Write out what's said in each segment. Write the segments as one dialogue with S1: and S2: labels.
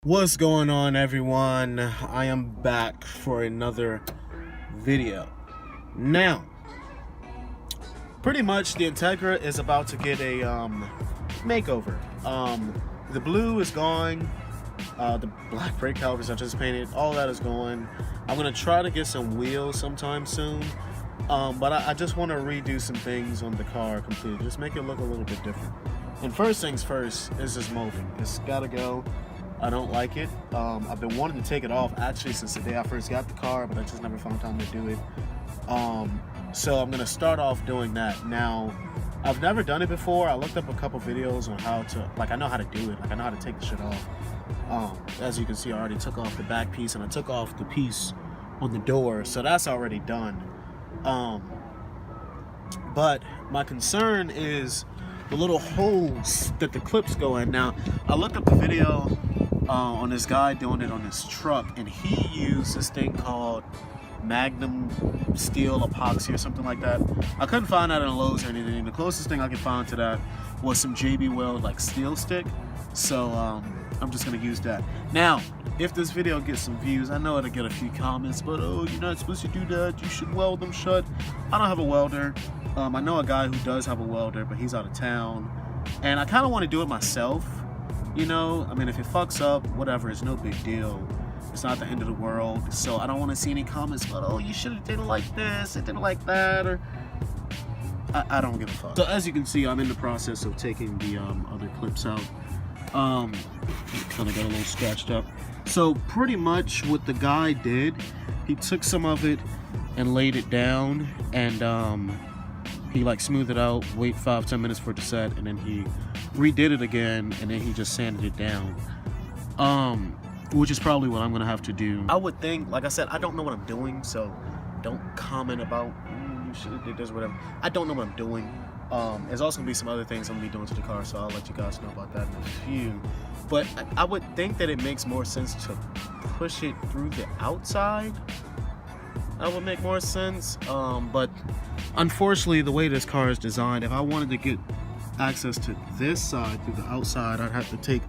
S1: What's going on, everyone? I am back for another video. Now, pretty much the Integra is about to get a makeover. The blue is gone. The black brake calipers I just painted, all that is going. I'm gonna try to get some wheels sometime soon. But I just want to redo some things on the car completely, just make it look a little bit different. And first things first is this molding. It's gotta go. I don't like it. I've been wanting to take it off actually since the day I first got the car, but I just never found time to do it. So I'm gonna start off doing that. Now, I've never done it before. I looked up a couple videos on how to, I know how to do it. I know how to take the shit off. As you can see, I already took off the back piece and I took off the piece on the door, so that's already done. But my concern is the little holes that the clips go in. Now, I looked up the video on this guy doing it on his truck, and he used this thing called Magnum Steel Epoxy or something like that. I couldn't find that in Lowe's or anything. The closest thing I could find to that was some JB Weld like steel stick. So I'm just gonna use that. Now, if this video gets some views, I know it'll get a few comments, but oh, you're not supposed to do that, you should weld them shut. I don't have a welder. I know a guy who does have a welder, but he's out of town, and I kind of want to do it myself. You know, I mean, if it fucks up, whatever, it's no big deal. It's not the end of the world. So I don't want to see any comments about, oh, you should have did it like this, it didn't like that, or I don't give a fuck. So as you can see, I'm in the process of taking the other clips out. Kind of got a little scratched up. So pretty much what the guy did, he took some of it and laid it down, and he like smoothed it out, wait 5-10 minutes for it to set, and then he redid it again, and then he just sanded it down. Which is probably what I'm gonna have to do. I would think, like I said, I don't know what I'm doing, so don't comment about you should have did this or whatever. I don't know what I'm doing. There's also gonna be some other things I'm gonna be doing to the car, so I'll let you guys know about that in a few. But I would think that it makes more sense to push it through the outside. That would make more sense. But unfortunately, the way this car is designed, if I wanted to get access to this side through the outside, I'd have to take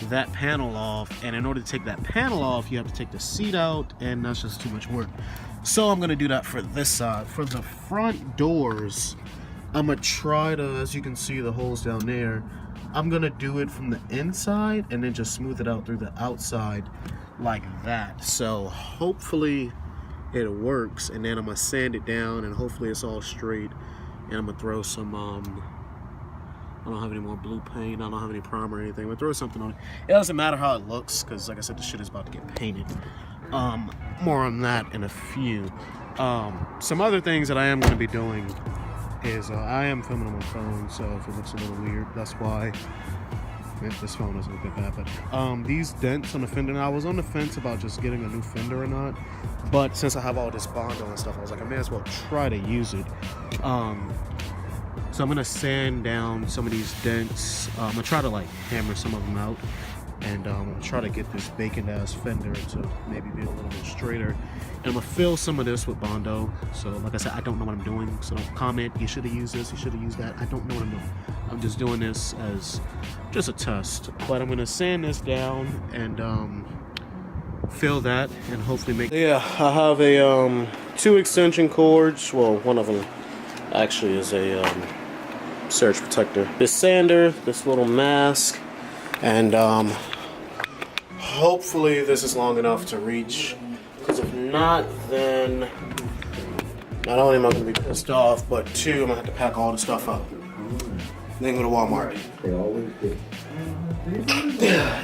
S1: that panel off, and in order to take that panel off, you have to take the seat out, and that's just too much work. So I'm gonna do that for this side. For the front doors, I'm gonna try to, as you can see the holes down there, I'm gonna do it from the inside and then just smooth it out through the outside like that. So hopefully it works, and then I'm gonna sand it down, and hopefully it's all straight, and I'm gonna throw some I don't have any more blue paint, I don't have any primer or anything. I'm gonna throw something on it. It doesn't matter how it looks, because like I said, the shit is about to get painted. More on that in a few. Some other things that I am gonna be doing is I am filming on my phone, so if it looks a little weird, that's why. If this phone is a bit bad, but these dents on the fender, now I was on the fence about just getting a new fender or not, but since I have all this Bondo and stuff, I was like, I may as well try to use it. So I'm gonna sand down some of these dents. I'm gonna try to like hammer some of them out, and try to get this bacon ass fender to maybe be a little bit straighter. And I'm gonna fill some of this with Bondo. So like I said, I don't know what I'm doing, so don't comment, you should have used this, you should have used that. I don't know what I'm doing. I'm just doing this as just a test. But I'm gonna sand this down and fill that and hopefully make. Yeah, I have a 2 extension cords. Well, one of them actually is a surge protector. This sander, this little mask, and hopefully this is long enough to reach, because if not, then not only am I going to be pissed off, but 2, I'm going to have to pack all the stuff up, then go to Walmart,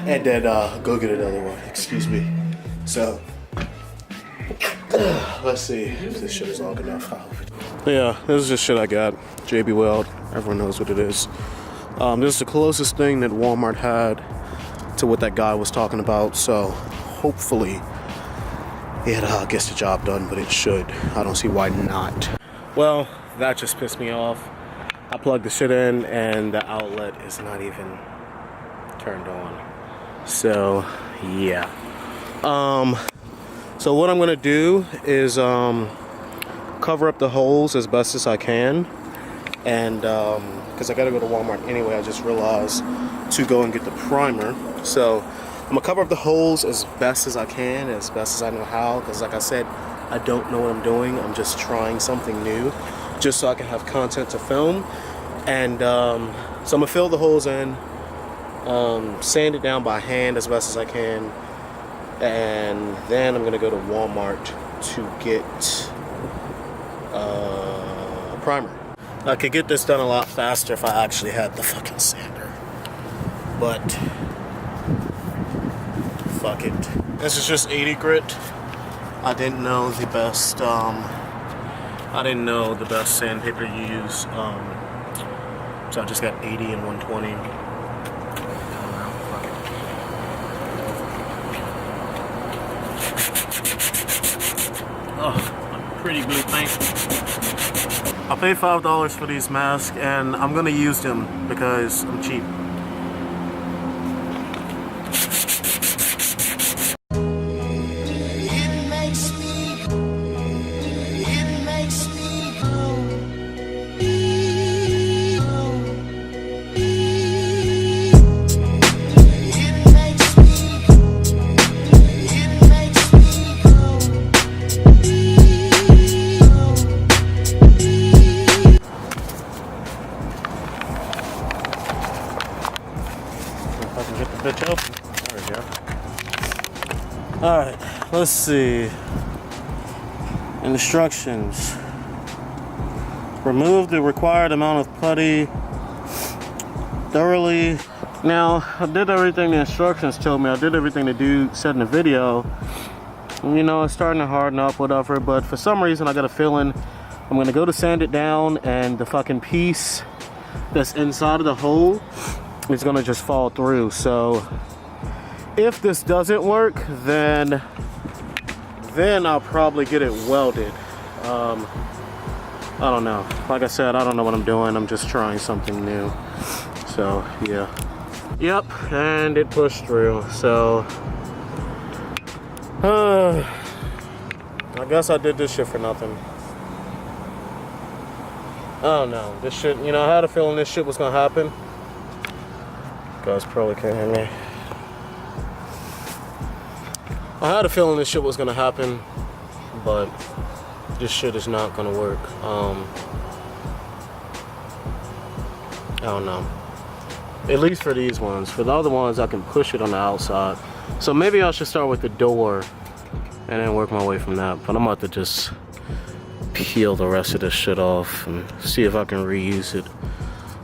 S1: and then go get another one, excuse me. So let's see if this shit is long enough. Yeah, this is just shit I got. JB Weld, everyone knows what it is. This is the closest thing that Walmart had to what that guy was talking about, so hopefully it gets the job done, but it should. I don't see why not. Well, that just pissed me off. I plugged the shit in and the outlet is not even turned on. So yeah. So what I'm gonna do is cover up the holes as best as I can, and because I gotta go to Walmart anyway, I just realized to go and get the primer. So gonna cover up the holes as best as I can, as best as I know how, because like I said, I don't know what I'm doing. I'm just trying something new, just so I can have content to film. And so I'm gonna fill the holes in, sand it down by hand as best as I can, and then I'm gonna go to Walmart to get a primer. I could get this done a lot faster if I actually had the fucking sander, but fuck it. This is just 80 grit. I didn't know the best sandpaper to use, so I just got 80 and 120. Oh, pretty blue paint. I paid $5 for these masks, and I'm gonna use them because I'm cheap. Bitch open. There we go. Alright, let's see. Instructions. Remove the required amount of putty thoroughly. Now, I did everything the instructions told me. I did everything the dude said in the video. You know, it's starting to harden up, whatever, but for some reason I got a feeling I'm gonna go to sand it down and the fucking piece that's inside of the hole is gonna just fall through. So if this doesn't work, then I'll probably get it welded. I don't know. Like I said, I don't know what I'm doing. I'm just trying something new. So yeah. Yep, and it pushed through. So I guess I did this shit for nothing. I don't know. This shit, you know, I had a feeling this shit was gonna happen. Guys probably can't hear me. I had a feeling this shit was gonna happen, but this shit is not gonna work. I don't know. At least for these ones. For the other ones, I can push it on the outside. So maybe I should start with the door and then work my way from that. But I'm about to just peel the rest of this shit off and see if I can reuse it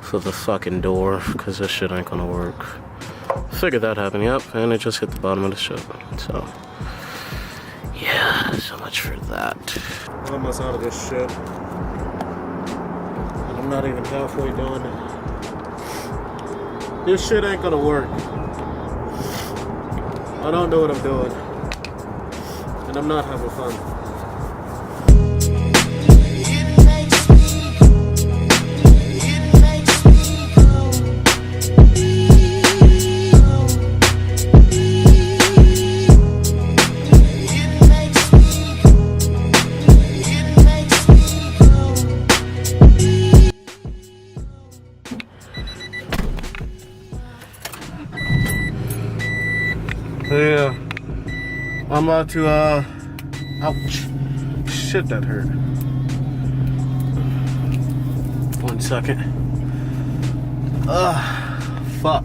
S1: for the fucking door, because this shit ain't gonna work. Figured that happened, yep, and it just hit the bottom of the ship. So yeah, so much for that. I'm almost out of this shit, and I'm not even halfway done. This shit ain't gonna work. I don't know what I'm doing, and I'm not having fun. Yeah, I'm about to, ouch, shit, that hurt. 1 second. Fuck.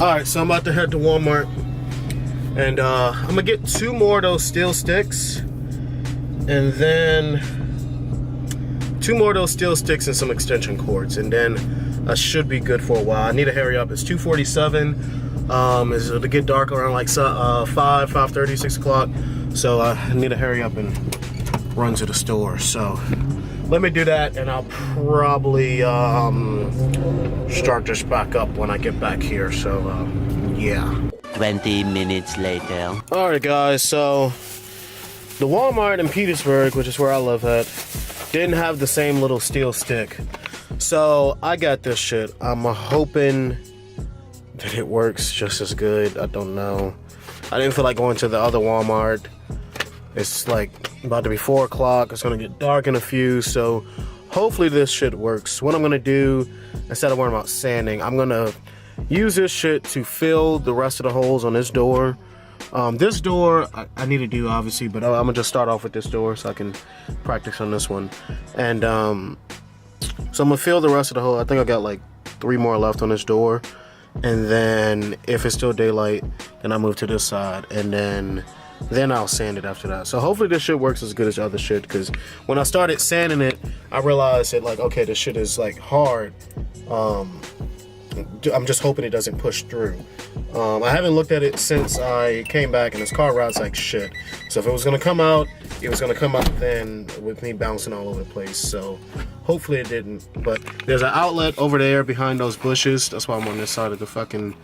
S1: Alright, so I'm about to head to Walmart, and I'm gonna get 2 more of those steel sticks, and then 2 more of those steel sticks and some extension cords, and then I should be good for a while. I need to hurry up. It's 2:47. It'll get dark around like 5:30, 6 o'clock. So I need to hurry up and run to the store. So let me do that, and I'll probably start this back up when I get back here. So yeah.
S2: 20 minutes later.
S1: All right, guys. So the Walmart in Petersburg, which is where I live at, didn't have the same little steel stick. So I got this shit. I'm hoping that it works just as good. I don't know. I didn't feel like going to the other Walmart. It's like about to be 4 o'clock. It's gonna get dark in a few, so hopefully this shit works. What I'm gonna do, instead of worrying about sanding, I'm gonna use this shit to fill the rest of the holes on this door. This door I need to do obviously, but I'm gonna just start off with this door so I can practice on this one. And so I'm gonna fill the rest of the hole. I think I got like 3 more left on this door. And then if it's still daylight, then I move to this side, and then I'll sand it after that. So hopefully this shit works as good as the other shit, because when I started sanding it, I realized that, like, okay, this shit is like hard. I'm just hoping it doesn't push through. I haven't looked at it since I came back, and this car rides like shit. So if it was gonna come out, it was gonna come out then with me bouncing all over the place. So hopefully it didn't. But there's an outlet over there behind those bushes. That's why I'm on this side of the fucking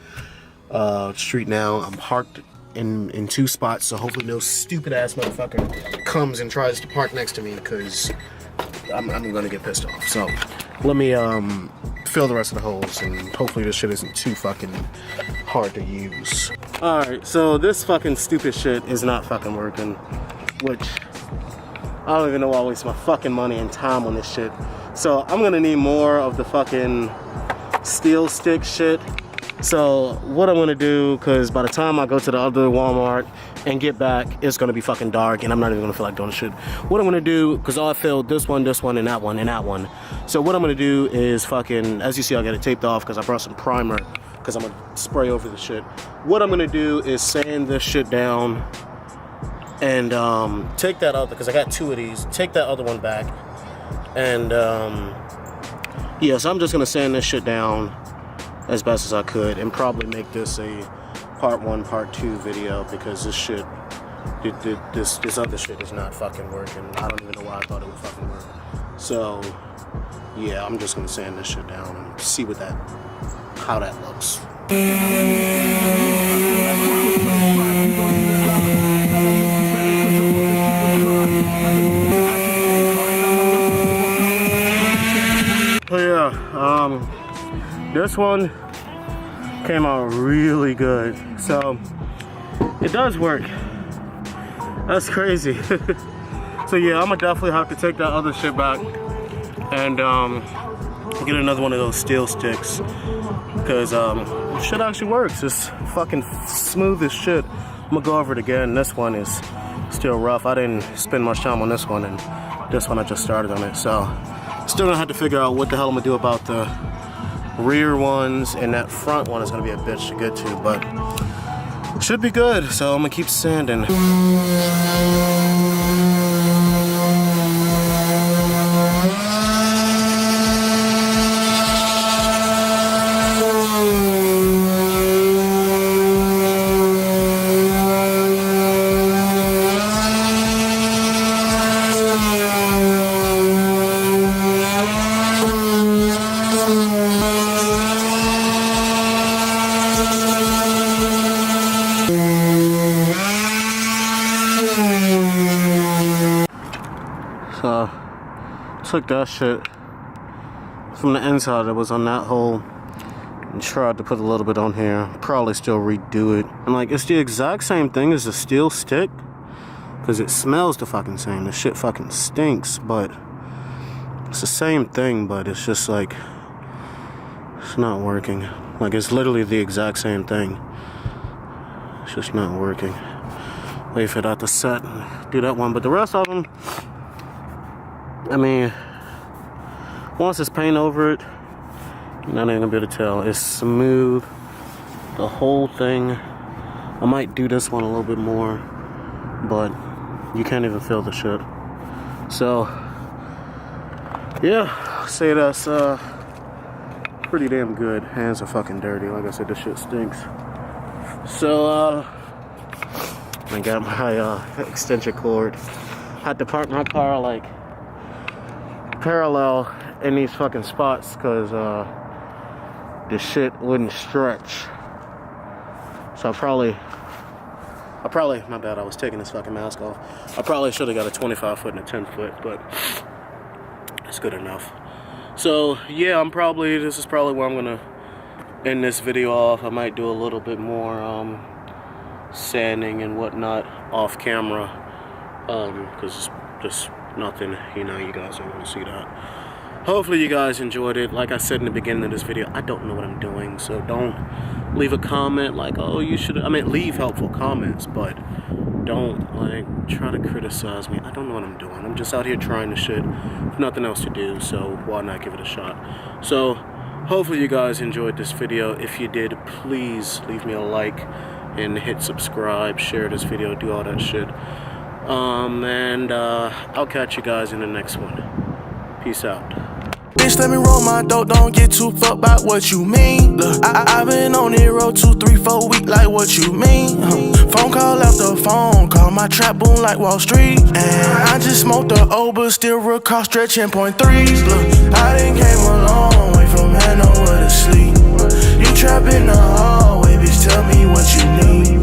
S1: street now. I'm parked in 2 spots, so hopefully no stupid ass motherfucker comes and tries to park next to me, because I'm gonna get pissed off. So let me fill the rest of the holes, and hopefully this shit isn't too fucking hard to use. Alright, so this fucking stupid shit is not fucking working, which I don't even know why I waste my fucking money and time on this shit. So I'm gonna need more of the fucking steel stick shit. So what I'm gonna do, because by the time I go to the other Walmart and get back, it's gonna be fucking dark, and I'm not even gonna feel like doing shit. What I'm gonna do, because I filled this one, and that one, and that one. So what I'm gonna do is fucking, as you see, I got it taped off because I brought some primer, because I'm gonna spray over the shit. What I'm gonna do is sand this shit down and take that other, because I got 2 of these, take that other one back. And yeah, so I'm just gonna sand this shit down as best as I could, and probably make this a part 1, part 2 video, because this shit, this other shit is not fucking working. I don't even know why I thought it would fucking work. So yeah, I'm just gonna sand this shit down and see how that looks. Oh yeah, this one came out really good, so it does work. That's crazy. So yeah, I'm gonna definitely have to take that other shit back and get another one of those steel sticks, because shit actually works. It's fucking smooth as shit. I'm gonna go over it again. This one is still rough. I didn't spend much time on this one, and this one I just started on it. So still gonna have to figure out what the hell I'm gonna do about the rear ones, and that front one is gonna be a bitch to get to, but should be good. So I'm gonna keep sanding. So took that shit from the inside that was on that hole and tried to put a little bit on here. Probably still redo it. And like, it's the exact same thing as the steel stick, because it smells the fucking same. The shit fucking stinks, but it's the same thing, but it's just like, it's not working. Like, it's literally the exact same thing. It's just not working. Wait for that to set and do that one. But the rest of them, I mean, once it's paint over it, you're not even gonna be able to tell. It's smooth, the whole thing. I might do this one a little bit more, but you can't even feel the shit. So yeah, I'll say that's pretty damn good. Hands are fucking dirty. Like I said, this shit stinks. So I got my extension cord. Had to park my car like parallel in these fucking spots, because the shit wouldn't stretch. So I probably, my bad, I was taking this fucking mask off. I probably should have got a 25 foot and a 10 foot, but it's good enough. So yeah, this is probably where I'm gonna end this video off. I might do a little bit more sanding and whatnot off camera, because it's just nothing, you know, you guys don't want to see that. hopefully you guys enjoyed it. Like I said in the beginning of this video, I don't know what I'm doing, so don't leave a comment like, oh, you should, I mean, leave helpful comments, but don't like try to criticize me. I don't know what I'm doing. I'm just out here trying the shit with nothing else to do, so why not give it a shot? So hopefully you guys enjoyed this video. If you did, please leave me a like and hit subscribe, share this video, do all that shit. And I'll catch you guys in the next one. Peace out.
S3: Bitch, let me roll my dope, don't get too fucked by what you mean. Look, I've been on it road 2, 3, 4 weeks, like what you mean? Phone call after phone call, my trap boom like Wall Street. And I just smoked the old, but still recall stretching .3s. Look, I done came a long way from had nowhere to sleep. You trap in the hallway, bitch, tell me what you need.